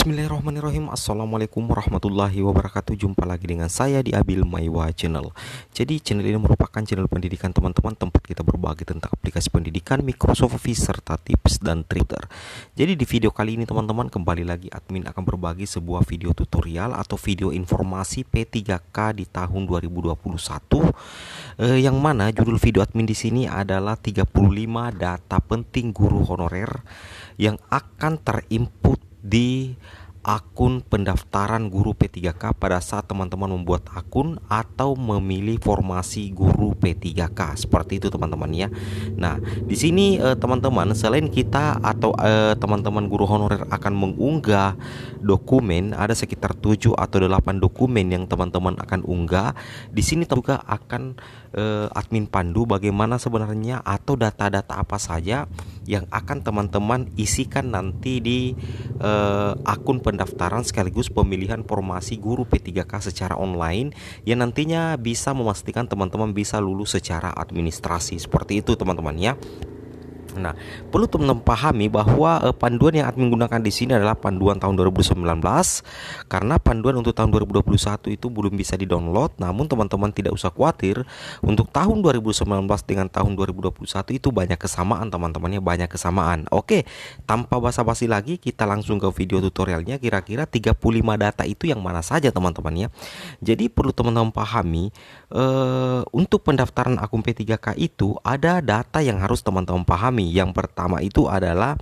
Bismillahirrahmanirrahim. Assalamualaikum warahmatullahi wabarakatuh. Jumpa lagi dengan saya di Abil Maiwa Channel. Jadi channel ini merupakan channel pendidikan teman-teman, tempat kita berbagi tentang aplikasi pendidikan, Microsoft Office, serta tips dan trik. Jadi di video kali ini teman-teman, kembali lagi admin akan berbagi sebuah video tutorial atau video informasi P3K di tahun 2021, yang mana judul video admin di sini adalah 35 data penting guru honorer yang akan terinput di akun pendaftaran guru P3K pada saat teman-teman membuat akun atau memilih formasi guru P3K. Seperti itu teman-teman ya. Nah, di sini teman-teman, selain kita atau teman-teman guru honorer akan mengunggah dokumen, ada sekitar 7 atau 8 dokumen yang teman-teman akan unggah. Di sini juga akan admin pandu bagaimana sebenarnya atau data-data apa saja yang akan teman-teman isikan nanti di akun pendaftaran sekaligus pemilihan formasi guru P3K secara online, yang nantinya bisa memastikan teman-teman bisa lulus secara administrasi. Seperti itu teman-teman ya. Nah, perlu teman-teman pahami bahwa panduan yang admin gunakan di sini adalah panduan tahun 2019, karena panduan untuk tahun 2021 itu belum bisa di-download. Namun teman-teman tidak usah khawatir, untuk tahun 2019 dengan tahun 2021 itu banyak kesamaan teman-temannya, banyak kesamaan. Oke, tanpa basa-basi lagi kita langsung ke video tutorialnya. Kira-kira 35 data itu yang mana saja teman-teman ya. Jadi perlu teman-teman pahami, untuk pendaftaran akun P3K itu ada data yang harus teman-teman pahami. Yang pertama itu adalah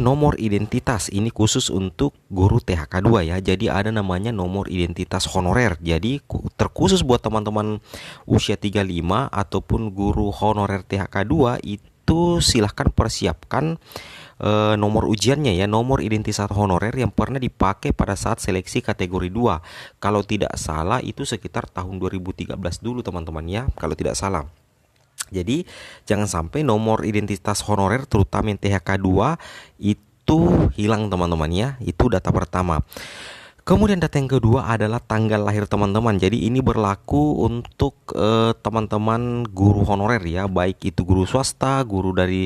nomor identitas. Ini khusus untuk guru THK2 ya. Jadi ada namanya nomor identitas honorer. Jadi terkhusus buat teman-teman usia 35 ataupun guru honorer THK2 itu silahkan persiapkan nomor ujiannya ya, nomor identitas honorer yang pernah dipakai pada saat seleksi kategori 2. Kalau tidak salah itu sekitar tahun 2013 dulu teman-teman ya, kalau tidak salah. Jadi jangan sampai nomor identitas honorer terutama yang THK2 itu hilang teman-teman ya. Itu data pertama. Kemudian data yang kedua adalah tanggal lahir teman-teman. Jadi ini berlaku untuk teman-teman guru honorer ya, baik itu guru swasta, guru dari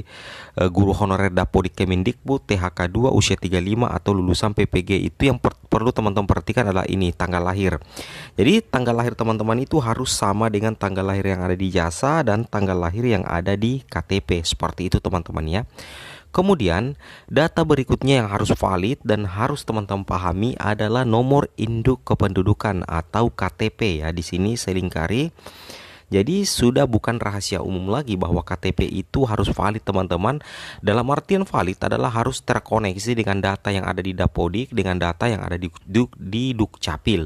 guru honorer Dapodik Kemendikbud, THK2 usia 35 atau lulusan PPG. Itu yang perlu teman-teman perhatikan adalah ini tanggal lahir. Jadi tanggal lahir teman-teman itu harus sama dengan tanggal lahir yang ada di jasa dan tanggal lahir yang ada di KTP. Seperti itu teman-teman ya. Kemudian data berikutnya yang harus valid dan harus teman-teman pahami adalah nomor induk kependudukan atau KTP ya. Di sini saya lingkari. Jadi sudah bukan rahasia umum lagi bahwa KTP itu harus valid teman-teman. Dalam artian valid adalah harus terkoneksi dengan data yang ada di Dapodik, dengan data yang ada di Dukcapil.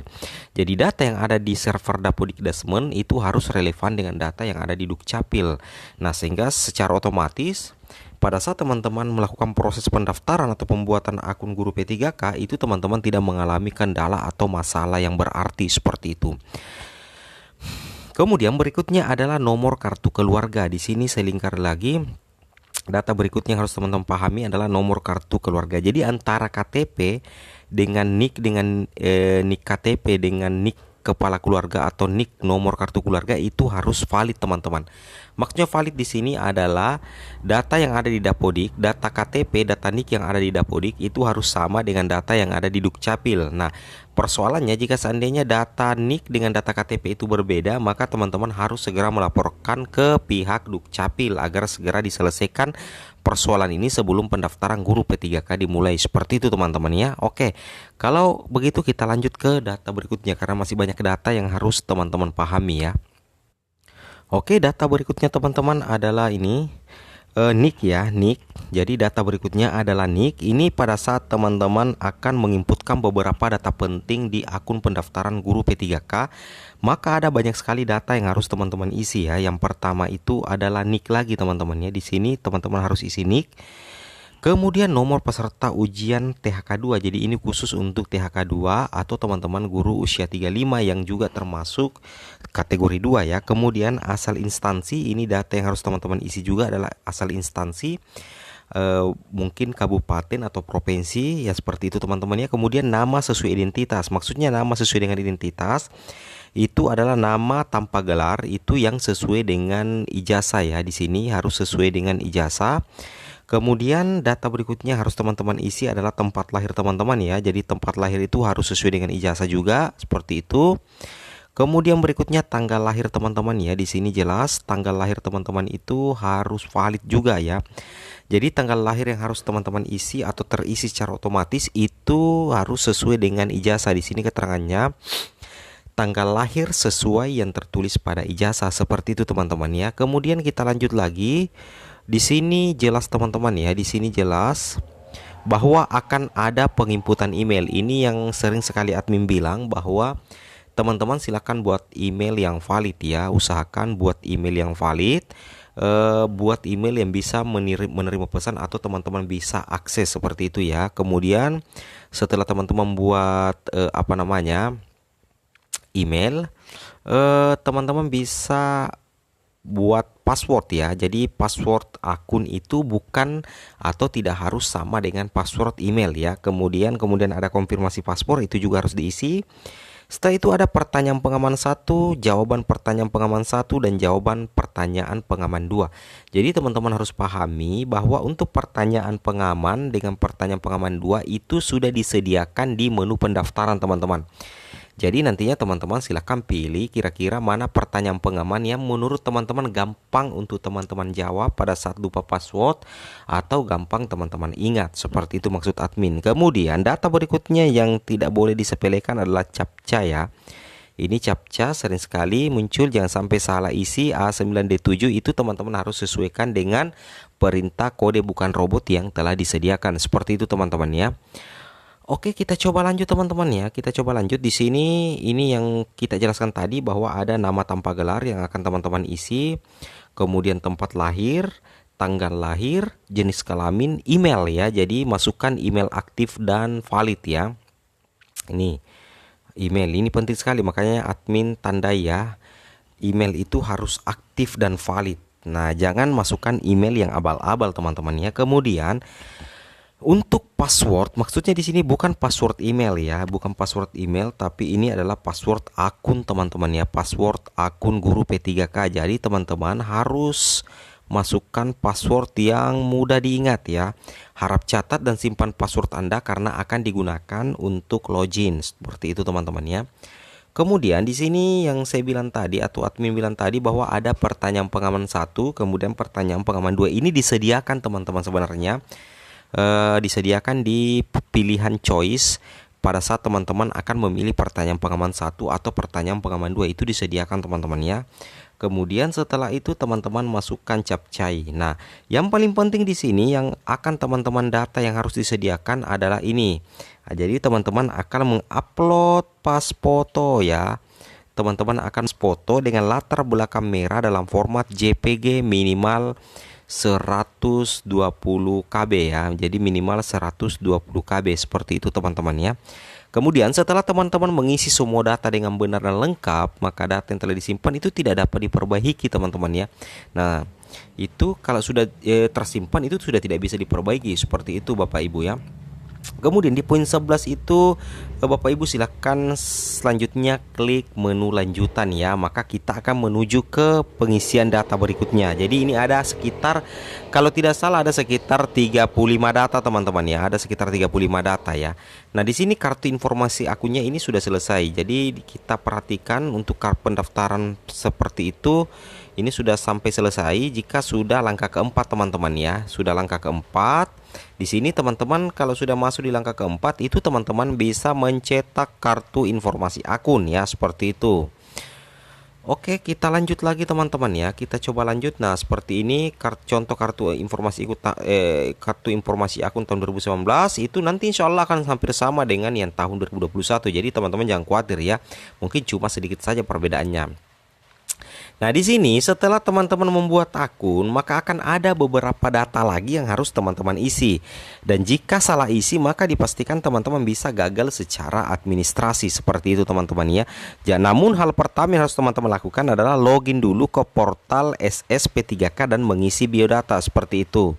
Jadi data yang ada di server Dapodik Dasmen itu harus relevan dengan data yang ada di Dukcapil. Nah, sehingga secara otomatis pada saat teman-teman melakukan proses pendaftaran atau pembuatan akun guru P3K itu teman-teman tidak mengalami kendala atau masalah yang berarti seperti itu. Kemudian berikutnya adalah nomor kartu keluarga. Di sini saya lingkar lagi. Data berikutnya yang harus teman-teman pahami adalah nomor kartu keluarga. Jadi antara KTP dengan NIK NIK KTP dengan NIK kepala keluarga atau NIK nomor kartu keluarga itu harus valid teman-teman. Maksudnya valid di sini adalah data yang ada di Dapodik, data KTP, data NIK yang ada di Dapodik itu harus sama dengan data yang ada di Dukcapil. Nah, persoalannya jika seandainya data NIK dengan data KTP itu berbeda, maka teman-teman harus segera melaporkan ke pihak Dukcapil agar segera diselesaikan persoalan ini sebelum pendaftaran guru P3K dimulai. Seperti itu teman-teman ya. Oke, kalau begitu kita lanjut ke data berikutnya karena masih banyak data yang harus teman-teman pahami ya. Oke, data berikutnya teman-teman adalah ini NIK ya, NIK. Jadi data berikutnya adalah NIK. Ini pada saat teman-teman akan menginputkan beberapa data penting di akun pendaftaran guru P3K, maka ada banyak sekali data yang harus teman-teman isi ya. Yang pertama itu adalah NIK lagi teman-teman ya. Di sini teman-teman harus isi NIK. Kemudian nomor peserta ujian THK2. Jadi ini khusus untuk THK2 atau teman-teman guru usia 35 yang juga termasuk kategori 2 ya. Kemudian asal instansi, ini data yang harus teman-teman isi juga adalah asal instansi, mungkin kabupaten atau provinsi ya, seperti itu teman-teman ya. Kemudian nama sesuai identitas. Maksudnya nama sesuai dengan identitas itu adalah nama tanpa gelar, itu yang sesuai dengan ijazah ya. Di sini harus sesuai dengan ijazah. Kemudian data berikutnya harus teman-teman isi adalah tempat lahir teman-teman ya. Jadi tempat lahir itu harus sesuai dengan ijazah juga, seperti itu. Kemudian berikutnya tanggal lahir teman-teman ya. Di sini jelas tanggal lahir teman-teman itu harus valid juga ya. Jadi tanggal lahir yang harus teman-teman isi atau terisi secara otomatis itu harus sesuai dengan ijazah. Di sini keterangannya tanggal lahir sesuai yang tertulis pada ijazah, seperti itu teman-teman ya. Kemudian kita lanjut lagi. Di sini jelas teman-teman ya. Di sini jelas bahwa akan ada penginputan email. Ini yang sering sekali admin bilang bahwa teman-teman silakan buat email yang valid ya. Usahakan buat email yang valid. Buat email yang bisa menerima pesan atau teman-teman bisa akses, seperti itu ya. Kemudian setelah teman-teman buat email, teman-teman bisa buat password ya. Jadi password akun itu bukan atau tidak harus sama dengan password email ya. Kemudian ada konfirmasi paspor, itu juga harus diisi. Setelah itu ada pertanyaan pengaman 1, jawaban pertanyaan pengaman 1, dan jawaban pertanyaan pengaman 2. Jadi teman-teman harus pahami bahwa untuk pertanyaan pengaman dengan pertanyaan pengaman 2 itu sudah disediakan di menu pendaftaran teman-teman. Jadi nantinya teman-teman silahkan pilih kira-kira mana pertanyaan pengaman yang menurut teman-teman gampang untuk teman-teman jawab pada saat lupa password atau gampang teman-teman ingat. Seperti itu maksud admin. Kemudian data berikutnya yang tidak boleh disepelekan adalah captcha ya. Ini captcha sering sekali muncul, jangan sampai salah isi A9D7, itu teman-teman harus sesuaikan dengan perintah kode bukan robot yang telah disediakan. Seperti itu teman-teman ya. Oke, kita coba lanjut teman-teman ya. Kita coba lanjut di sini. Ini yang kita jelaskan tadi bahwa ada nama tanpa gelar yang akan teman-teman isi. Kemudian tempat lahir, tanggal lahir, jenis kelamin, email ya. Jadi masukkan email aktif dan valid ya. Ini email, ini penting sekali, makanya admin tandai ya. Email itu harus aktif dan valid. Nah, jangan masukkan email yang abal-abal teman-teman ya. Kemudian untuk password, maksudnya di sini bukan password email ya, bukan password email, tapi ini adalah password akun teman-teman ya, password akun guru P3K. Jadi teman-teman harus masukkan password yang mudah diingat ya. Harap catat dan simpan password Anda karena akan digunakan untuk login. Seperti itu teman-teman ya. Kemudian di sini yang saya bilang tadi atau admin bilang tadi bahwa ada pertanyaan pengaman 1, kemudian pertanyaan pengaman 2. Ini disediakan teman-teman sebenarnya. Disediakan di pilihan choice pada saat teman-teman akan memilih pertanyaan pengaman 1 atau pertanyaan pengaman 2, itu disediakan teman-teman ya. Kemudian setelah itu teman-teman masukkan captcha. Nah, yang paling penting di sini yang akan teman-teman data yang harus disediakan adalah ini. Nah, jadi teman-teman akan mengupload pas foto ya. Teman-teman akan foto dengan latar belakang merah dalam format JPG minimal 120 KB ya. Jadi minimal 120 KB, seperti itu teman-teman ya. Kemudian setelah teman-teman mengisi semua data dengan benar dan lengkap, maka data yang telah disimpan itu tidak dapat diperbaiki teman-teman ya. Nah, itu kalau sudah tersimpan itu sudah tidak bisa diperbaiki, seperti itu Bapak Ibu ya. Kemudian di poin 11 itu Bapak Ibu silahkan selanjutnya klik menu lanjutan ya. Maka kita akan menuju ke pengisian data berikutnya. Jadi ini ada sekitar, kalau tidak salah ada sekitar 35 data teman-teman ya. Ada sekitar 35 data ya. Nah, di sini kartu informasi akunnya ini sudah selesai. Jadi kita perhatikan untuk kartu pendaftaran seperti itu. Ini sudah sampai selesai jika sudah langkah keempat teman-teman ya. Sudah langkah keempat. Di sini teman-teman kalau sudah masuk di langkah keempat itu teman-teman bisa mencetak kartu informasi akun ya, seperti itu. Oke, kita lanjut lagi teman-teman ya. Kita coba lanjut. Nah, seperti ini contoh kartu informasi akun tahun 2019 itu nanti insya Allah akan hampir sama dengan yang tahun 2021. Jadi teman-teman jangan khawatir ya. Mungkin cuma sedikit saja perbedaannya. Nah, di sini setelah teman-teman membuat akun, maka akan ada beberapa data lagi yang harus teman-teman isi. Dan jika salah isi, maka dipastikan teman-teman bisa gagal secara administrasi, seperti itu teman-teman ya. Namun hal pertama yang harus teman-teman lakukan adalah login dulu ke portal SSP3K dan mengisi biodata, seperti itu.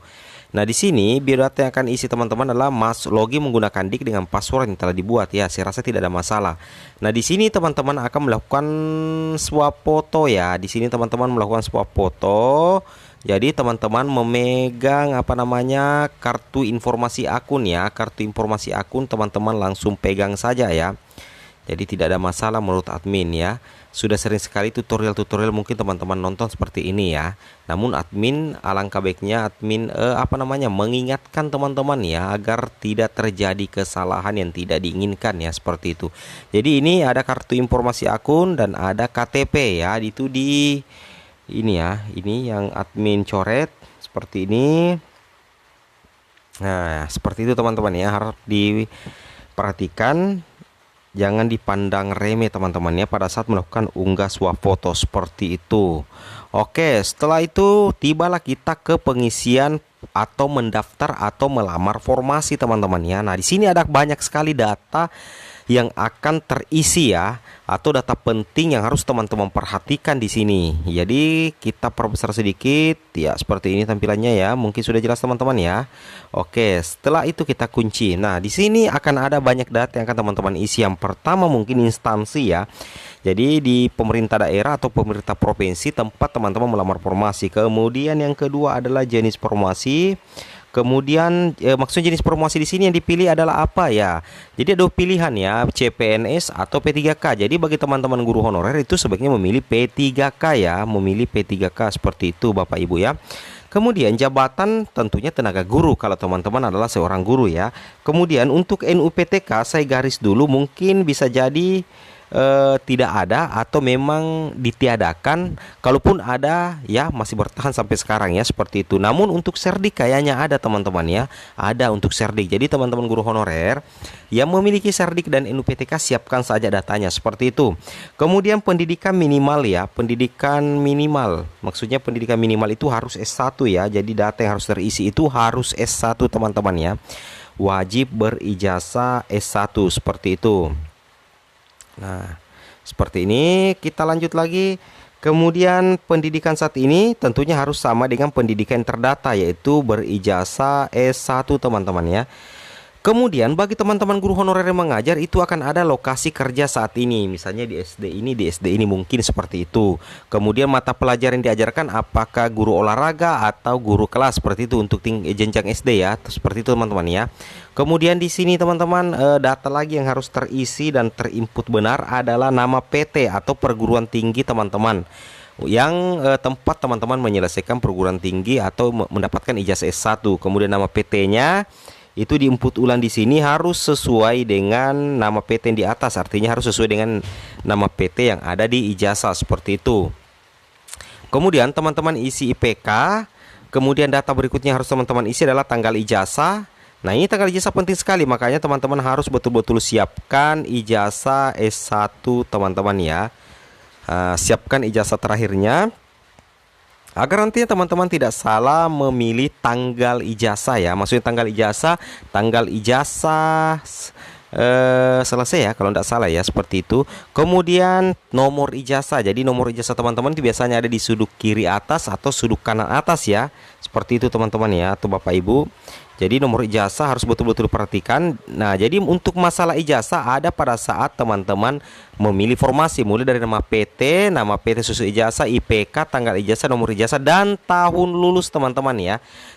Nah, di sini biodata yang akan isi teman-teman adalah login menggunakan DIK dengan password yang telah dibuat ya. Saya rasa tidak ada masalah. Nah, di sini teman-teman akan melakukan swap foto ya. Di sini teman-teman melakukan swap foto. Jadi teman-teman memegang apa namanya kartu informasi akun ya. Kartu informasi akun teman-teman langsung pegang saja ya. Jadi tidak ada masalah menurut admin ya. Sudah sering sekali tutorial-tutorial mungkin teman-teman nonton seperti ini ya. Namun admin alangkah baiknya admin mengingatkan teman-teman ya agar tidak terjadi kesalahan yang tidak diinginkan ya, seperti itu. Jadi ini ada kartu informasi akun dan ada KTP ya. Itu di ini ya, ini yang admin coret seperti ini. Nah, seperti itu teman-teman ya, harus diperhatikan, jangan dipandang remeh teman-teman ya pada saat melakukan unggah swafoto seperti itu. Oke, setelah itu tibalah kita ke pengisian atau mendaftar atau melamar formasi teman-teman ya. Nah, di sini ada banyak sekali data yang akan terisi ya, atau data penting yang harus teman-teman perhatikan di sini. Jadi kita perbesar sedikit ya, seperti ini tampilannya ya. Mungkin sudah jelas teman-teman ya. Oke, setelah itu kita kunci. Nah, di sini akan ada banyak data yang akan teman-teman isi. Yang pertama mungkin instansi ya. Jadi di pemerintah daerah atau pemerintah provinsi tempat teman-teman melamar formasi. Kemudian yang kedua adalah jenis formasi. Kemudian maksudnya jenis promosi di sini yang dipilih adalah apa ya? Jadi ada pilihan ya, CPNS atau P3K. Jadi bagi teman-teman guru honorer itu sebaiknya memilih P3K ya, memilih P3K seperti itu Bapak Ibu ya. Kemudian jabatan tentunya tenaga guru kalau teman-teman adalah seorang guru ya. Kemudian untuk NUPTK saya garis dulu, mungkin bisa jadi tidak ada atau memang ditiadakan. Kalaupun ada ya masih bertahan sampai sekarang ya, seperti itu. Namun untuk Serdik kayaknya ada teman-teman ya, ada untuk Serdik. Jadi teman-teman guru honorer yang memiliki Serdik dan NUPTK siapkan saja datanya seperti itu. Kemudian pendidikan minimal ya, pendidikan minimal maksudnya pendidikan minimal itu harus S1 ya. Jadi data yang harus terisi itu harus S1 teman-teman ya, wajib berijazah S1 seperti itu. Nah, seperti ini. Kita lanjut lagi. Kemudian pendidikan saat ini tentunya harus sama dengan pendidikan terdata, yaitu berijazah S1 teman-teman ya. Kemudian bagi teman-teman guru honorer yang mengajar itu akan ada lokasi kerja saat ini. Misalnya di SD ini mungkin seperti itu. Kemudian mata pelajaran yang diajarkan apakah guru olahraga atau guru kelas, seperti itu untuk jenjang SD ya. Seperti itu teman-teman ya. Kemudian di sini teman-teman data lagi yang harus terisi dan terinput benar adalah nama PT atau perguruan tinggi teman-teman yang tempat teman-teman menyelesaikan perguruan tinggi atau mendapatkan ijazah S1. Kemudian nama PT-nya itu diinput ulang di sini harus sesuai dengan nama PT yang di atas, artinya harus sesuai dengan nama PT yang ada di ijazah seperti itu. Kemudian teman-teman isi IPK. Kemudian data berikutnya harus teman-teman isi adalah tanggal ijazah. Nah, ini tanggal ijazah penting sekali, makanya teman-teman harus betul-betul siapkan ijazah S1 teman-teman ya. Siapkan ijazah terakhirnya agar nantinya teman-teman tidak salah memilih tanggal ijazah ya. Maksudnya tanggal ijazah selesai ya kalau tidak salah ya, seperti itu. Kemudian nomor ijazah. Jadi nomor ijazah teman-teman itu biasanya ada di sudut kiri atas atau sudut kanan atas ya. Seperti itu teman-teman ya, atau Bapak Ibu. Jadi nomor ijazah harus betul-betul diperhatikan. Nah, jadi untuk masalah ijazah ada pada saat teman-teman memilih formasi, mulai dari nama PT sesuai ijazah, IPK, tanggal ijazah, nomor ijazah, dan tahun lulus teman-teman ya.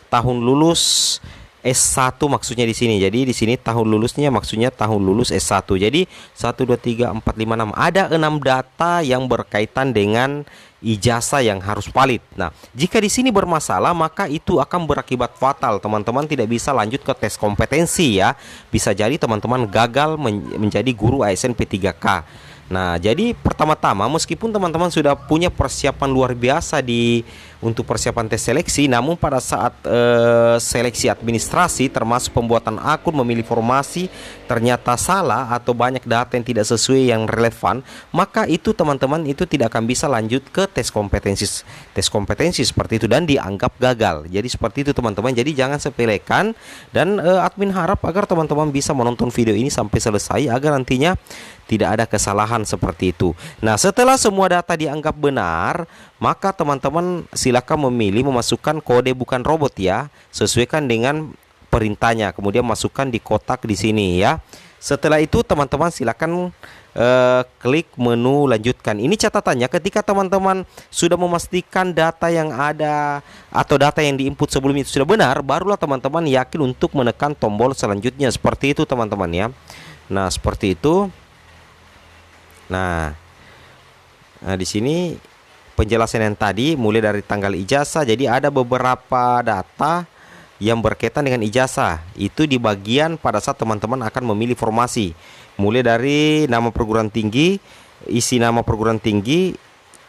Tahun lulus S1 maksudnya di sini. Jadi di sini tahun lulusnya maksudnya tahun lulus S1. Jadi 1 2 3 4 5 6 ada 6 data yang berkaitan dengan ijazah yang harus valid. Nah, jika di sini bermasalah maka itu akan berakibat fatal. Teman-teman tidak bisa lanjut ke tes kompetensi ya. Bisa jadi teman-teman gagal menjadi guru ASN P3K. Nah, jadi pertama-tama meskipun teman-teman sudah punya persiapan luar biasa untuk persiapan tes seleksi, namun pada saat seleksi administrasi termasuk pembuatan akun, memilih formasi ternyata salah atau banyak data yang tidak sesuai yang relevan, maka itu teman-teman itu tidak akan bisa lanjut ke tes kompetensi seperti itu dan dianggap gagal. Jadi seperti itu teman-teman. Jadi jangan sepelekan dan admin harap agar teman-teman bisa menonton video ini sampai selesai agar nantinya tidak ada kesalahan seperti itu. Nah, setelah semua data dianggap benar, maka teman-teman silakan memilih memasukkan kode bukan robot ya, sesuaikan dengan perintahnya. Kemudian masukkan di kotak di sini ya. Setelah itu teman-teman silakan klik menu lanjutkan. Ini catatannya, ketika teman-teman sudah memastikan data yang ada atau data yang diinput sebelum itu sudah benar, barulah teman-teman yakin untuk menekan tombol selanjutnya. Seperti itu teman-teman ya. Nah, seperti itu. Nah, di sini penjelasan yang tadi mulai dari tanggal ijazah. Jadi ada beberapa data yang berkaitan dengan ijazah itu di bagian pada saat teman-teman akan memilih formasi, mulai dari nama perguruan tinggi, isi nama perguruan tinggi,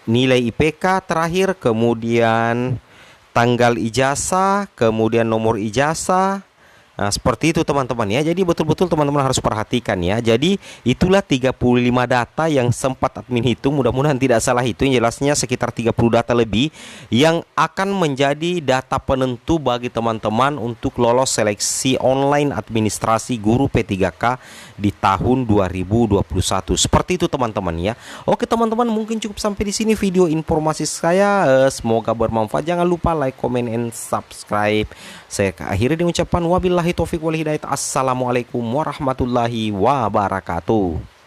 nilai IPK terakhir, kemudian tanggal ijazah, kemudian nomor ijazah. Nah, seperti itu teman-teman ya. Jadi betul-betul teman-teman harus perhatikan ya. Jadi itulah 35 data yang sempat admin hitung. Mudah-mudahan tidak salah hitung. Jelasnya sekitar 30 data lebih yang akan menjadi data penentu bagi teman-teman untuk lolos seleksi online administrasi guru P3K di tahun 2021. Seperti itu teman-teman ya. Oke teman-teman, mungkin cukup sampai di sini video informasi saya. Semoga bermanfaat. Jangan lupa like, comment, and subscribe. Saya akhiri dengan ucapan wabillahi taufiq wal hidayah. Assalamualaikum warahmatullahi wabarakatuh.